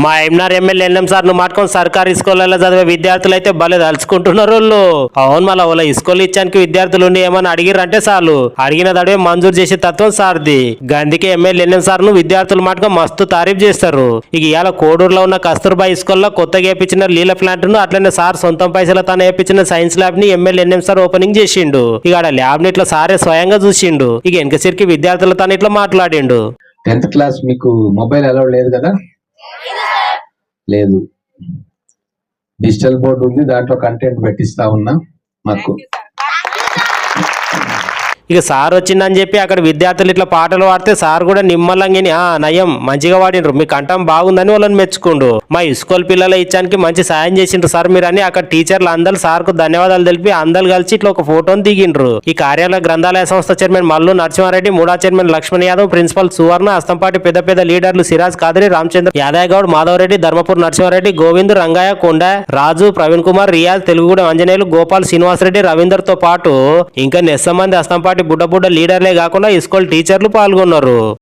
మా MR MLA NM sir ను మాట్లాడుకొని సర్కారీ స్కూళ్ళలో చదివే విద్యార్థులు అయితే భలే తలుచుకుంటున్నారు వాళ్ళు. అవును, మళ్ళీ వాళ్ళ స్కూల్ ఇచ్చానికి విద్యార్థులు ఉండి ఏమని అడిగిరంటే చాలు అడిగిన దడవే మంజూరు చేసే తత్వం సార్ది. గందుకే ఎమ్మెల్యే ఎన్ఎం సార్ ను విద్యార్థులు మాటగా మస్తు తారీఫ్ చేస్తారు. ఇక ఇవాళ కోడూరులో ఉన్న కస్తూర్బా స్కూల్లో కొత్తగా వేయించిన లీల ప్లాంట్ ను అట్లనే సార్ సొంతం పైసల తాను వేయించిన సైన్స్ ల్యాబ్ ని ఎమ్మెల్యే ఎన్ఎం సార్ ఓపెనింగ్ చేసిండు. ఇక ఆడ ల్యాబ్ ని ఇట్లా సారే స్వయంగా చూసిండు. ఇక వెనకసరికి విద్యార్థుల తాను ఇట్లా మాట్లాడిండు. 10th క్లాస్ మీకు మొబైల్ అలౌడ్ లేదు కదా? లేదు. డిజిటల్ బోర్డు ఉంది, దాంట్లో కంటెంట్ పెట్టిస్తా ఉన్నా మాకు. ఇక సార్ వచ్చిందని చెప్పి అక్కడ విద్యార్థులు ఇట్లా పాటలు పాడితే సార్ కూడా నిమ్మలంగా నయం మంచిగా వాడిండ్రు, మీ కంఠం బాగుందని వాళ్ళని మెచ్చుకుండు. మా స్కూల్ పిల్లల ఇచ్చానికి మంచి సాయం చేసిండ్రు సార్ మీరు అని అక్కడ టీచర్లు అందరు సార్ కు ధన్యవాదాలు తెలిపి అందరు కలిసి ఇట్లా ఒక ఫోటోని దిగిండ్రు. ఈ కార్యాలయ గ్రంథాలయ సంస్థ చైర్మన్ మల్లు నరసింహారెడ్డి, మూడా చైర్మన్ లక్ష్మణ్ యాదవ్, ప్రిన్సిపల్ సువర్ణ, అస్తంపాటి పెద్ద పెద్ద లీడర్లు సిరాజ్ కాదరి, రామచంద్ర యాదవ్ గౌడ్, మాధవరెడ్డి, ధర్మపూర్ నరసింహారెడ్డి, గోవింద్, రంగయ్య, కొండ రాజు, ప్రవీణ్ కుమార్, రియాజ్, తెలుగుగూడెం అంజనేయులు, గోపాల్, శ్రీనివాసరెడ్డి, రవీందర్ తో పాటు ఇంకా నెస్సమంది అస్తంపాటి బుడ్డ లీడర్లే కాకుండా స్కూల్ టీచర్లు పాల్గొన్నారు.